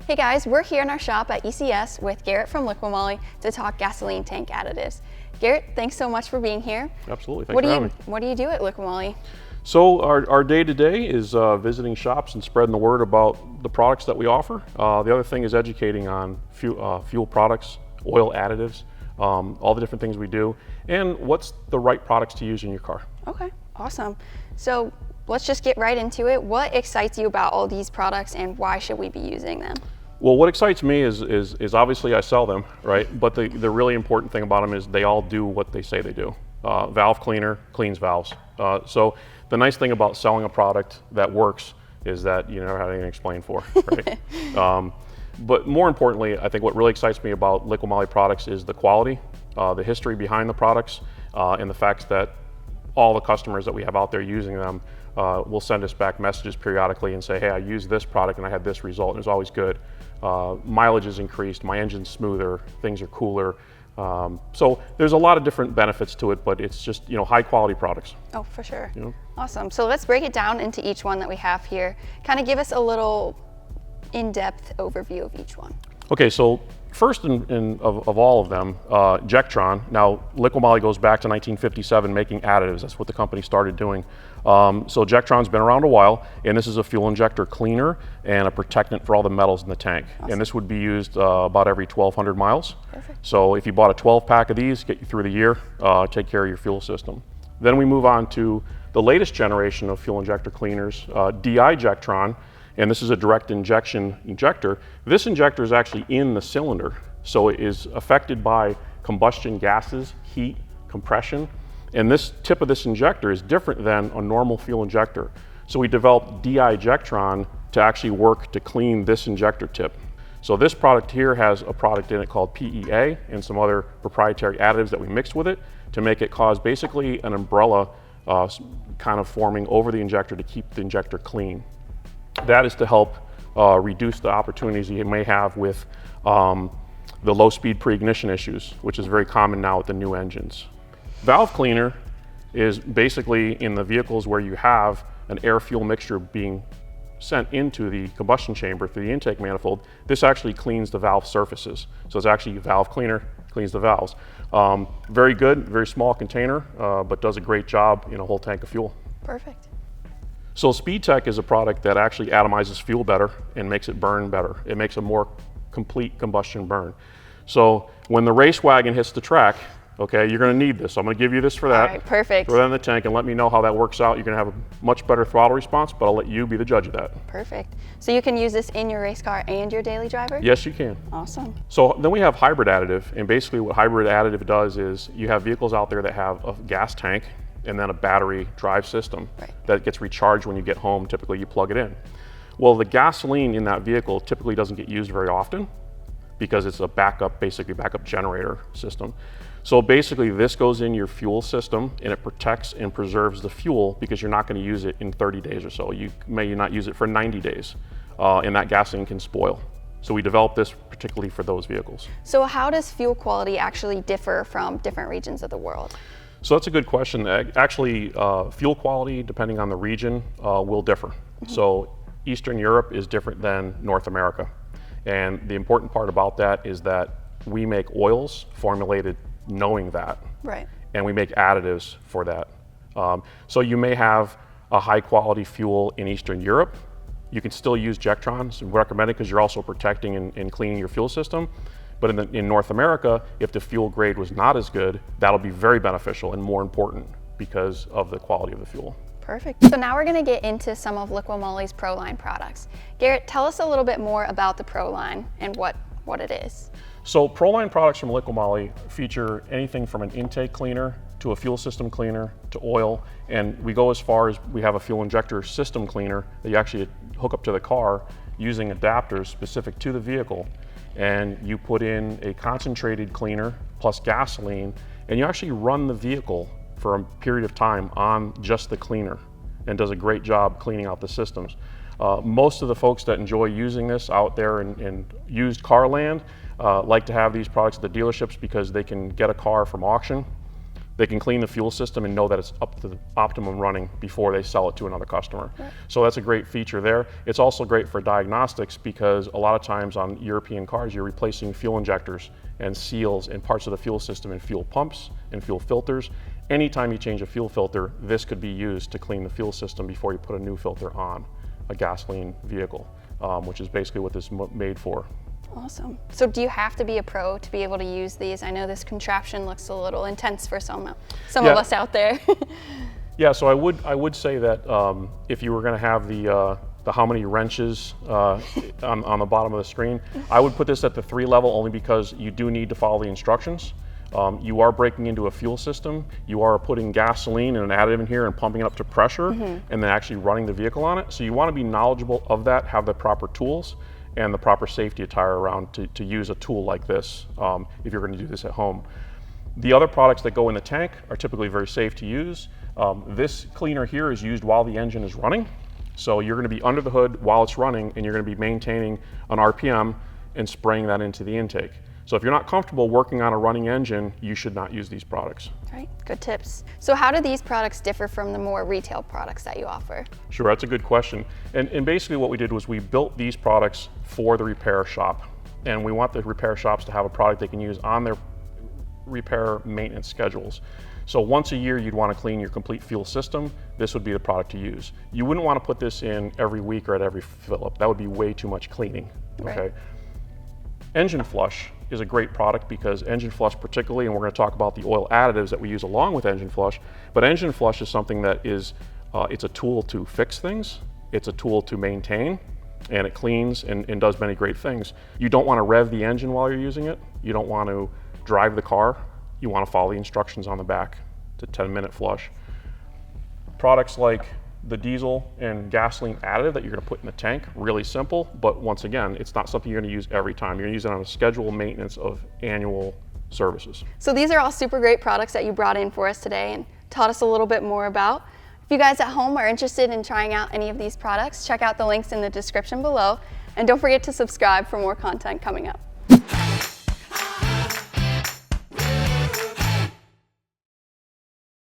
Hey guys, we're here in our shop at ECS with Garrett from Liqui Moly to talk gasoline tank additives. Garrett, thanks so much for being here. Absolutely, thanks for having me. What do you do at Liqui Moly? So our day-to-day is visiting shops and spreading the word about the products that we offer. The other thing is educating on fuel products, oil additives, all the different things we do, and what's the right products to use in your car. Okay, awesome. So let's just get right into it. What excites you about all these products and why should we be using them? Well, what excites me is obviously I sell them, right? But the really important thing about them is they all do what they say they do. Valve cleaner cleans valves. So the nice thing about selling a product that works is that you never have anything to explain for, right? But more importantly, I think what really excites me about Liqui Moly products is the quality, the history behind the products, and the fact that all the customers that we have out there using them will send us back messages periodically and say, hey, I used this product and I had this result, and it was always good. Mileage is increased, my engine's smoother, things are cooler. So there's a lot of different benefits to it, but it's just, high quality products. Oh, for sure. Awesome. So let's break it down into each one that we have here. Kind of give us a little in-depth overview of each one. Okay, so first of all of them, Jectron. Now, Liqui Moly goes back to 1957 making additives. That's what the company started doing. So Jectron's been around a while, and this is a fuel injector cleaner and a protectant for all the metals in the tank. Awesome. And this would be used about every 1,200 miles. Perfect. So if you bought a 12-pack of these, get you through the year, take care of your fuel system. Then we move on to the latest generation of fuel injector cleaners, DI Jectron. And this is a direct injection injector. This injector is actually in the cylinder, so it is affected by combustion gases, heat, compression, and this tip of this injector is different than a normal fuel injector. So we developed DI Jectron to actually work to clean this injector tip. So this product here has a product in it called PEA and some other proprietary additives that we mixed with it to make it cause basically an umbrella kind of forming over the injector to keep the injector clean. That is to help reduce the opportunities you may have with the low-speed pre-ignition issues, which is very common now with the new engines. Valve cleaner is basically in the vehicles where you have an air-fuel mixture being sent into the combustion chamber through the intake manifold. This actually cleans the valve surfaces. So it's actually valve cleaner, cleans the valves. Very good, very small container, but does a great job in a whole tank of fuel. Perfect. So SpeedTech is a product that actually atomizes fuel better and makes it burn better. It makes a more complete combustion burn. So when the race wagon hits the track, okay, you're going to need this. So I'm going to give you this for that. All right, perfect. Throw that in the tank and let me know how that works out. You're going to have a much better throttle response, but I'll let you be the judge of that. Perfect. So you can use this in your race car and your daily driver? Yes, you can. Awesome. So then we have hybrid additive, and basically what hybrid additive does is you have vehicles out there that have a gas tank and then a battery drive system that gets recharged when you get home. Typically you plug it in. Well, the gasoline in that vehicle typically doesn't get used very often because it's a basically backup generator system. So basically this goes in your fuel system and it protects and preserves the fuel because you're not going to use it in 30 days or so. You may not use it for 90 days and that gasoline can spoil. So we developed this particularly for those vehicles. So how does fuel quality actually differ from different regions of the world? So that's a good question. Actually, fuel quality, depending on the region, will differ. So Eastern Europe is different than North America. And the important part about that is that we make oils formulated knowing that. Right. And we make additives for that. So you may have a high quality fuel in Eastern Europe. You can still use Jectron, so we recommend it because you're also protecting and cleaning your fuel system. But in North America, if the fuel grade was not as good, that'll be very beneficial and more important because of the quality of the fuel. Perfect. So now we're going to get into some of Liqui Moly's ProLine products. Garrett, tell us a little bit more about the ProLine and what it is. So ProLine products from Liqui Moly feature anything from an intake cleaner to a fuel system cleaner to oil, and we go as far as we have a fuel injector system cleaner that you actually hook up to the car using adapters specific to the vehicle. And you put in a concentrated cleaner plus gasoline, and you actually run the vehicle for a period of time on just the cleaner, and does a great job cleaning out the systems. Most of the folks that enjoy using this out there in used car land like to have these products at the dealerships because they can get a car from auction, They can clean the fuel system and know that it's up to the optimum running before they sell it to another customer. Right. So that's a great feature there. It's also great for diagnostics because a lot of times on European cars, you're replacing fuel injectors and seals and parts of the fuel system in fuel pumps and fuel filters. Anytime you change a fuel filter, this could be used to clean the fuel system before you put a new filter on a gasoline vehicle, which is basically what this is made for. Awesome. So do you have to be a pro to be able to use these? I know this contraption looks a little intense for some of us out there. Yeah, so I would say that if you were going to have the how many wrenches on the bottom of the screen, I would put this at the 3 level only because you do need to follow the instructions. You are breaking into a fuel system. You are putting gasoline and an additive in here and pumping it up to pressure and then actually running the vehicle on it. So you want to be knowledgeable of that, have the proper tools and the proper safety attire around to use a tool like this if you're going to do this at home. The other products that go in the tank are typically very safe to use. This cleaner here is used while the engine is running. So you're going to be under the hood while it's running and you're going to be maintaining an RPM and spraying that into the intake. So if you're not comfortable working on a running engine, you should not use these products. All right, good tips. So how do these products differ from the more retail products that you offer? Sure, that's a good question. And basically what we did was we built these products for the repair shop. And we want the repair shops to have a product they can use on their repair maintenance schedules. So once a year you'd want to clean your complete fuel system, this would be the product to use. You wouldn't want to put this in every week or at every fill up. That would be way too much cleaning, okay? Right. Engine flush is a great product because engine flush particularly, and we're going to talk about the oil additives that we use along with engine flush, but engine flush is something that is, it's a tool to fix things, it's a tool to maintain, and it cleans and does many great things. You don't want to rev the engine while you're using it, you don't want to drive the car, you want to follow the instructions on the back to 10-minute flush. Products like the diesel and gasoline additive that you're going to put in the tank, really simple, but once again, it's not something you're going to use every time. You're going to use it on a scheduled maintenance of annual services. So these are all super great products that you brought in for us today and taught us a little bit more about. If you guys at home are interested in trying out any of these products, check out the links in the description below, and don't forget to subscribe for more content coming up.